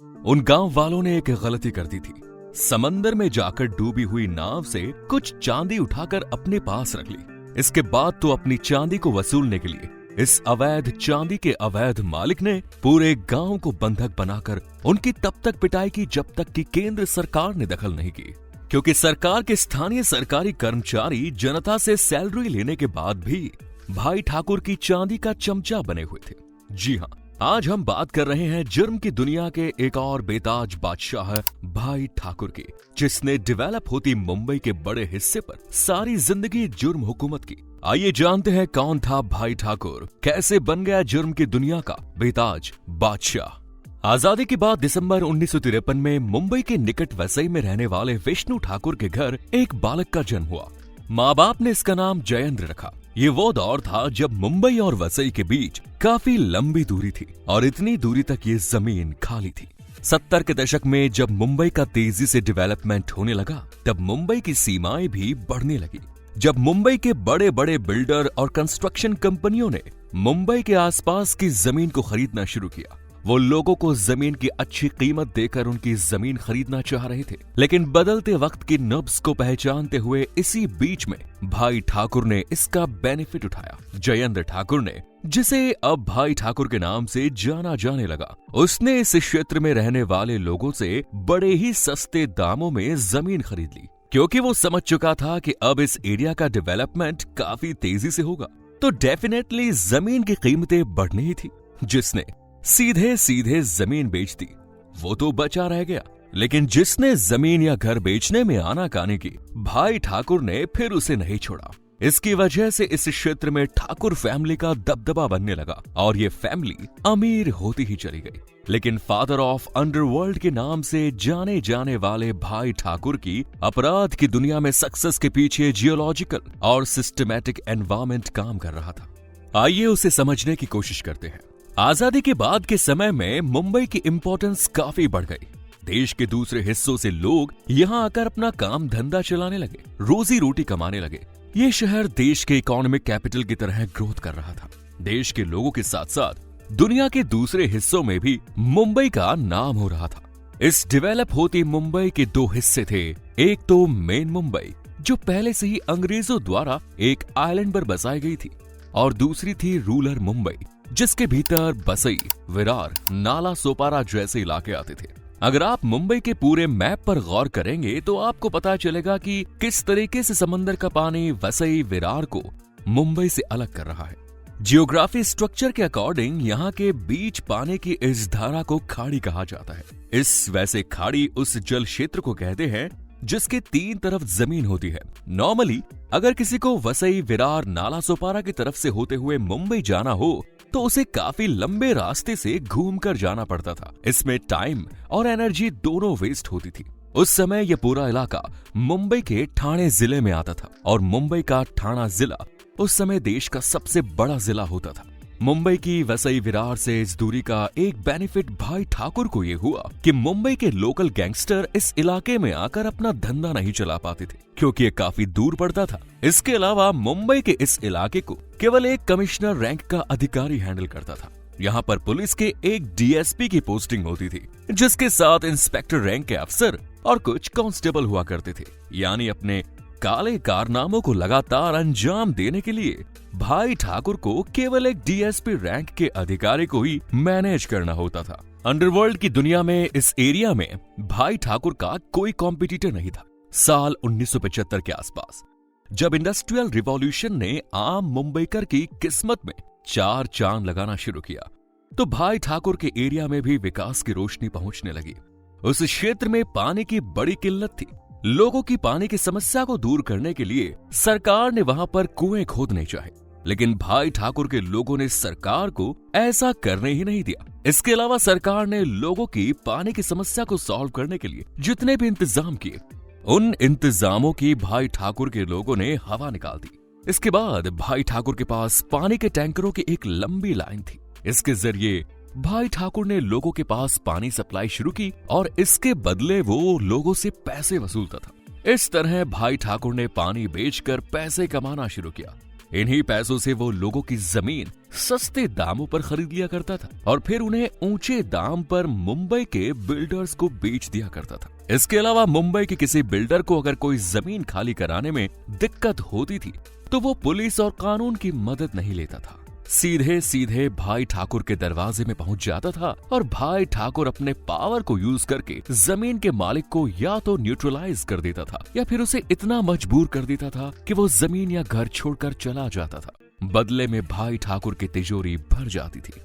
उन गांव वालों ने एक गलती कर दी थी। समंदर में जाकर डूबी हुई नाव से कुछ चांदी उठाकर अपने पास रख ली। इसके बाद तो अपनी चांदी को वसूलने के लिए इस अवैध चांदी के अवैध मालिक ने पूरे गांव को बंधक बनाकर उनकी तब तक पिटाई की जब तक कि केंद्र सरकार ने दखल नहीं की, क्योंकि सरकार के स्थानीय सरकारी कर्मचारी जनता से सैलरी लेने के बाद भी भाई ठाकुर की चांदी का चमचा बने हुए थे। जी हाँ, आज हम बात कर रहे हैं जुर्म की दुनिया के एक और बेताज बादशाह भाई ठाकुर की, जिसने डेवलप होती मुंबई के बड़े हिस्से पर सारी जिंदगी जुर्म हुकूमत की। आइए जानते हैं कौन था भाई ठाकुर, कैसे बन गया जुर्म की दुनिया का बेताज बादशाह। आजादी के बाद दिसंबर 1953 में मुंबई के निकट वसई में रहने वाले विष्णु ठाकुर के घर एक बालक का जन्म हुआ। माँ बाप ने इसका नाम जयेंद्र रखा। ये वो दौर था जब मुंबई और वसई के बीच काफी लंबी दूरी थी और इतनी दूरी तक ये जमीन खाली थी। 70 के दशक में जब मुंबई का तेजी से डेवलपमेंट होने लगा, तब मुंबई की सीमाएं भी बढ़ने लगी। जब मुंबई के बड़े बड़े बिल्डर और कंस्ट्रक्शन कंपनियों ने मुंबई के आसपास की जमीन को खरीदना शुरू किया, वो लोगों को जमीन की अच्छी कीमत देकर उनकी जमीन खरीदना चाह रहे थे। लेकिन बदलते वक्त की नब्ज को पहचानते हुए इसी बीच में भाई ठाकुर ने इसका बेनिफिट उठाया। जयेंद्र ठाकुर ने, जिसे अब भाई ठाकुर के नाम से जाना जाने लगा, उसने इस क्षेत्र में रहने वाले लोगों से बड़े ही सस्ते दामों में जमीन खरीद ली, क्योंकि वो समझ चुका था कि अब इस एरिया का डेवलपमेंट काफी तेजी से होगा, तो डेफिनेटली जमीन की कीमतें बढ़नी ही थी। जिसने सीधे सीधे जमीन बेच दी वो तो बचा रह गया, लेकिन जिसने जमीन या घर बेचने में आनाकानी की, भाई ठाकुर ने फिर उसे नहीं छोड़ा। इसकी वजह से इस क्षेत्र में ठाकुर फैमिली का दबदबा बनने लगा और ये फैमिली अमीर होती ही चली गई। लेकिन फादर ऑफ अंडरवर्ल्ड के नाम से जाने जाने वाले भाई ठाकुर की अपराध की दुनिया में सक्सेस के पीछे जियोलॉजिकल और सिस्टमैटिक एनवायरमेंट काम कर रहा था। आइए उसे समझने की कोशिश करते हैं। आजादी के बाद के समय में मुंबई की इंपॉर्टेंस काफी बढ़ गई। देश के दूसरे हिस्सों से लोग यहाँ आकर अपना काम धंधा चलाने लगे, रोजी रोटी कमाने लगे। ये शहर देश के इकोनॉमिक कैपिटल की तरह ग्रोथ कर रहा था। देश के लोगों के साथ साथ दुनिया के दूसरे हिस्सों में भी मुंबई का नाम हो रहा था। इस डेवलप होती मुंबई के दो हिस्से थे। एक तो मेन मुंबई, जो पहले से ही अंग्रेजों द्वारा एक आइलैंड पर बसाई गई थी, और दूसरी थी रूरल मुंबई, जिसके भीतर बसई, विरार, नाला सोपारा जैसे इलाके आते थे। अगर आप मुंबई के पूरे मैप पर गौर करेंगे तो आपको पता चलेगा कि किस तरीके से समंदर का पानी वसई, विरार को मुंबई से अलग कर रहा है। जियोग्राफी स्ट्रक्चर के अकॉर्डिंग यहाँ के बीच पानी की इस धारा को खाड़ी कहा जाता है। इस वैसे खाड़ी उस जल क्षेत्र को कहते हैं जिसके तीन तरफ जमीन होती है। नॉर्मली अगर किसी को वसई, विरार, नाला सोपारा की तरफ से होते हुए मुंबई जाना हो तो उसे काफी लंबे रास्ते से घूमकर जाना पड़ता था। इसमें टाइम और एनर्जी दोनों वेस्ट होती थी। उस समय यह पूरा इलाका मुंबई के ठाणे जिले में आता था और मुंबई का ठाणा जिला उस समय देश का सबसे बड़ा जिला होता था। मुंबई की वसई, विरार से इस दूरी का एक बेनिफिट भाई ठाकुर को ये हुआ कि मुंबई के लोकल गैंगस्टर इस इलाके में आकर अपना धंधा नहीं चला पाते थे, क्योंकि ये काफी दूर पड़ता था। इसके अलावा मुंबई के इस इलाके को केवल एक कमिश्नर रैंक का अधिकारी हैंडल करता था। यहाँ पर पुलिस के एक डीएसपी की पोस्टिंग होती थी, जिसके साथ इंस्पेक्टर रैंक के अफसर और कुछ कांस्टेबल हुआ करते थे। यानी अपने काले कारनामों को लगातार अंजाम देने के लिए भाई ठाकुर को केवल एक डीएसपी रैंक के अधिकारी को ही मैनेज करना होता था। अंडरवर्ल्ड की दुनिया में इस एरिया में भाई ठाकुर का कोई कॉम्पिटिटर नहीं था। साल 1975 के आसपास जब इंडस्ट्रियल रिवॉल्यूशन ने आम मुंबईकर की किस्मत में चार चांद लगाना शुरू किया, तो भाई ठाकुर के एरिया में भी विकास की रोशनी पहुंचने लगी। उस क्षेत्र में पानी की बड़ी किल्लत थी। लोगों की पानी की समस्या को दूर करने के लिए सरकार ने वहां पर कुएं खोदने चाहे, लेकिन भाई ठाकुर के लोगों ने सरकार को ऐसा करने ही नहीं दिया। इसके अलावा सरकार ने लोगों की पानी की समस्या को सॉल्व करने के लिए जितने भी इंतजाम किए, उन इंतजामों की भाई ठाकुर के लोगों ने हवा निकाल दी। इसके बाद भाई ठाकुर के पास पानी के टैंकरों की एक लंबी लाइन थी। इसके जरिए भाई ठाकुर ने लोगों के पास पानी सप्लाई शुरू की और इसके बदले वो लोगों से पैसे वसूलता था। इस तरह भाई ठाकुर ने पानी बेचकर पैसे कमाना शुरू किया। इन्हीं पैसों से वो लोगों की जमीन सस्ते दामों पर खरीद लिया करता था और फिर उन्हें ऊंचे दाम पर मुंबई के बिल्डर्स को बेच दिया करता था। इसके अलावा मुंबई के किसी बिल्डर को अगर कोई जमीन खाली कराने में दिक्कत होती थी तो वो पुलिस और कानून की मदद नहीं लेता था, सीधे सीधे भाई ठाकुर के दरवाजे में पहुंच जाता था और भाई ठाकुर अपने पावर को यूज करके जमीन के मालिक को या तो न्यूट्रलाइज कर देता था या फिर उसे इतना मजबूर कर देता था कि वो जमीन या घर छोड़कर चला जाता था। बदले में भाई ठाकुर की तिजोरी भर जाती थी।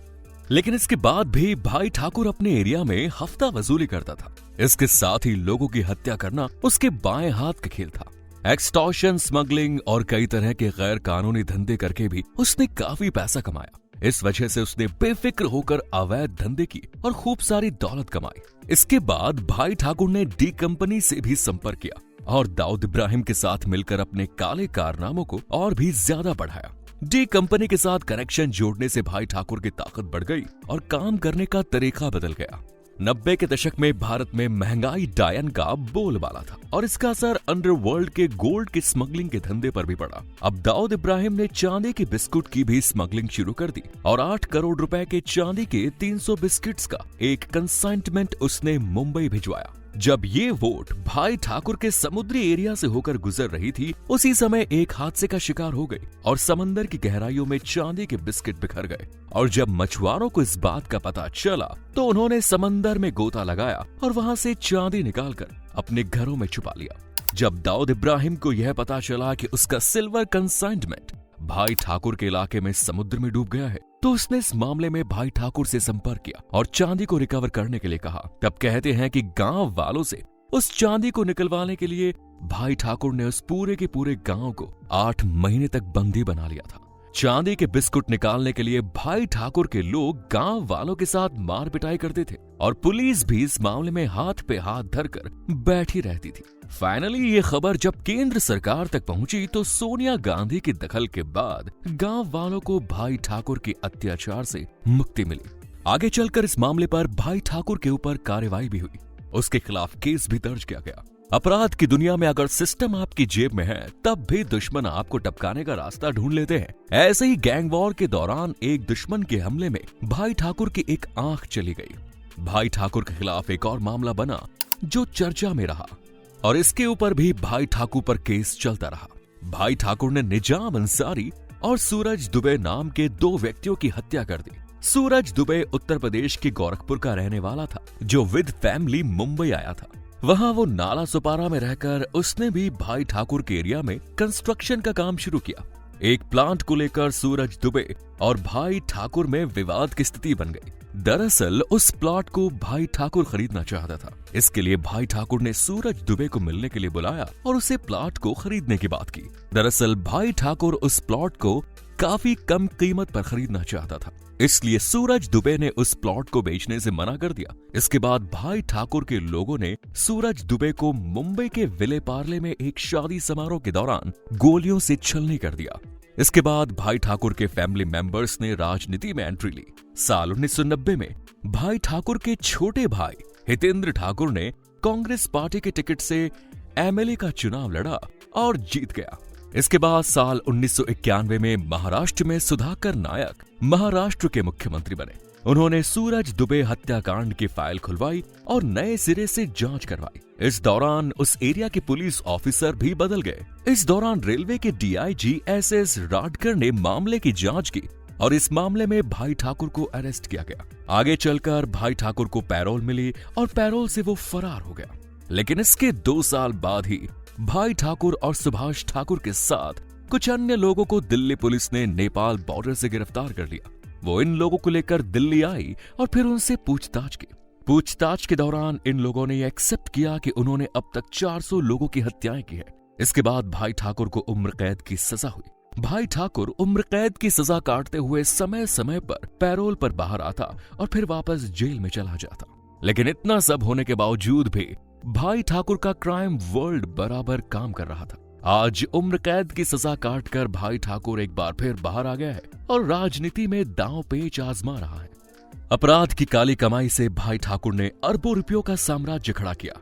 लेकिन इसके बाद भी भाई ठाकुर अपने एरिया में हफ्ता वसूली करता था। इसके साथ ही लोगों की हत्या करना उसके बाएं हाथ का खेल था। एक्सटॉर्शन, स्मगलिंग और कई तरह के गैर कानूनी धंधे करके भी उसने काफी पैसा कमाया। इस वजह से उसने बेफिक्र होकर अवैध धंधे की और खूब सारी दौलत कमाई। इसके बाद भाई ठाकुर ने डी कंपनी से भी संपर्क किया और दाऊद इब्राहिम के साथ मिलकर अपने काले कारनामों को और भी ज्यादा बढ़ाया। डी कंपनी के साथ कनेक्शन जोड़ने से भाई ठाकुर की ताकत बढ़ गई और काम करने का तरीका बदल गया। 90 के दशक में भारत में महंगाई डायन का बोलबाला था और इसका असर अंडरवर्ल्ड के गोल्ड की स्मगलिंग के धंधे पर भी पड़ा। अब दाऊद इब्राहिम ने चांदी के बिस्कुट की भी स्मगलिंग शुरू कर दी और 8 करोड़ रुपए के चांदी के 300 बिस्किट्स का एक कंसाइनमेंट उसने मुंबई भिजवाया। जब ये वोट भाई ठाकुर के समुद्री एरिया से होकर गुजर रही थी, उसी समय एक हादसे का शिकार हो गई और समंदर की गहराइयों में चांदी के बिस्किट बिखर गए। और जब मछुआरों को इस बात का पता चला तो उन्होंने समंदर में गोता लगाया और वहां से चांदी निकालकर अपने घरों में छुपा लिया। जब दाऊद इब्राहिम को यह पता चला कि उसका सिल्वर कंसाइनमेंट भाई ठाकुर के इलाके में समुद्र में डूब गया है, तो उसने इस मामले में भाई ठाकुर से संपर्क किया और चांदी को रिकवर करने के लिए कहा। तब कहते हैं कि गांव वालों से उस चांदी को निकलवाने के लिए भाई ठाकुर ने उस पूरे के पूरे गांव को 8 महीने तक बंदी बना लिया था। चांदी के बिस्कुट निकालने के लिए भाई ठाकुर के लोग गांव वालों के साथ मार पिटाई करते थे और पुलिस भी इस मामले में हाथ पे हाथ धरकर बैठी रहती थी। फाइनली ये खबर जब केंद्र सरकार तक पहुंची तो सोनिया गांधी के दखल के बाद गांव वालों को भाई ठाकुर के अत्याचार से मुक्ति मिली। आगे चलकर इस मामले पर भाई ठाकुर के ऊपर कार्रवाई भी हुई, उसके खिलाफ केस भी दर्ज किया गया। अपराध की दुनिया में अगर सिस्टम आपकी जेब में है तब भी दुश्मन आपको टपकाने का रास्ता ढूंढ लेते हैं। ऐसे ही गैंग वॉर के दौरान एक दुश्मन के हमले में भाई ठाकुर की एक आंख चली गई। भाई ठाकुर के खिलाफ एक और मामला बना जो चर्चा में रहा और इसके ऊपर भी भाई ठाकुर पर केस चलता रहा। भाई ठाकुर ने निजाम अंसारी और सूरज दुबे नाम के 2 व्यक्तियों की हत्या कर दी। सूरज दुबे उत्तर प्रदेश के गोरखपुर का रहने वाला था जो विद फैमिली मुंबई आया था। वहां वो नाला सुपारा में रहकर उसने भी भाई ठाकुर के एरिया में कंस्ट्रक्शन का काम शुरू किया। एक प्लांट को लेकर सूरज दुबे और भाई ठाकुर में विवाद की स्थिति बन गई। दरअसल उस प्लॉट को भाई ठाकुर खरीदना चाहता था। इसके लिए भाई ठाकुर ने सूरज दुबे को मिलने के लिए बुलाया और उसे प्लॉट को खरीदने की बात की। दरअसल भाई ठाकुर उस प्लॉट को काफी कम कीमत पर खरीदना चाहता था, इसलिए सूरज दुबे ने उस प्लॉट को बेचने से मना कर दिया। इसके बाद भाई ठाकुर के लोगों ने सूरज दुबे को मुंबई के विले पार्ले में एक शादी समारोह के दौरान गोलियों से छलनी कर दिया। इसके बाद भाई ठाकुर के फैमिली मेंबर्स ने राजनीति में एंट्री ली। साल 1990 में भाई ठाकुर के छोटे भाई हितेंद्र ठाकुर ने कांग्रेस पार्टी के टिकट से एमएलए का चुनाव लड़ा और जीत गया। इसके बाद साल 1991 में महाराष्ट्र में सुधाकर नायक महाराष्ट्र के मुख्यमंत्री बने। उन्होंने सूरज दुबे हत्याकांड की फाइल खुलवाई और नए सिरे से जांच करवाई। इस दौरान उस एरिया के पुलिस ऑफिसर भी बदल गए। इस दौरान रेलवे के डीआईजी एसएस राडकर ने मामले की जांच की और इस मामले में भाई ठाकुर को अरेस्ट किया गया। आगे चलकर भाई ठाकुर को पैरोल मिली और पैरोल से वो फरार हो गया। लेकिन इसके 2 साल बाद ही भाई ठाकुर और सुभाष ठाकुर के साथ कुछ अन्य लोगों को दिल्ली पुलिस ने नेपाल बॉर्डर से गिरफ्तार कर लिया। वो इन लोगों को लेकर दिल्ली आई और फिर उनसे पूछताछ की। पूछताछ के दौरान इन लोगों ने एक्सेप्ट किया कि उन्होंने अब तक 400 लोगों की हत्याएं की है। इसके बाद भाई ठाकुर को उम्र कैद की सजा हुई। भाई ठाकुर उम्र कैद की सजा काटते हुए समय समय पर पैरोल पर बाहर आता और फिर वापस जेल में चला जाता। लेकिन इतना सब होने के बावजूद भी भाई ठाकुर का क्राइम वर्ल्ड बराबर काम कर रहा था। आज उम्र कैद की सजा काटकर भाई ठाकुर एक बार फिर बाहर आ गया है और राजनीति में दांव पेच आजमा रहा है। अपराध की काली कमाई से भाई ठाकुर ने अरबों रुपयों का साम्राज्य खड़ा किया।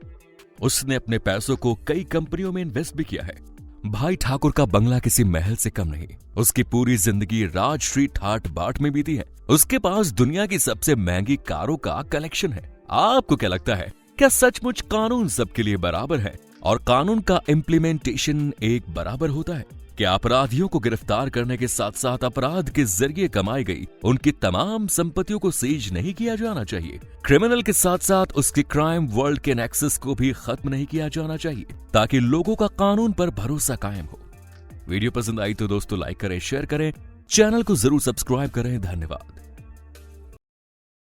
उसने अपने पैसों को कई कंपनियों में इन्वेस्ट भी किया है। भाई ठाकुर का बंगला किसी महल से कम नहीं। उसकी पूरी जिंदगी राजश्री ठाट बाट में बीती है। उसके पास दुनिया की सबसे महंगी कारों का कलेक्शन है। आपको क्या लगता है, क्या सचमुच कानून सबके लिए बराबर है और कानून का इम्प्लीमेंटेशन एक बराबर होता है? क्या अपराधियों को गिरफ्तार करने के साथ साथ अपराध के जरिए कमाई गई उनकी तमाम संपत्तियों को सीज नहीं किया जाना चाहिए? क्रिमिनल के साथ साथ उसके क्राइम वर्ल्ड के नेक्सस को भी खत्म नहीं किया जाना चाहिए ताकि लोगों का कानून पर भरोसा कायम हो। वीडियो पसंद आई तो दोस्तों लाइक करें, शेयर करें, चैनल को जरूर सब्सक्राइब करें। धन्यवाद।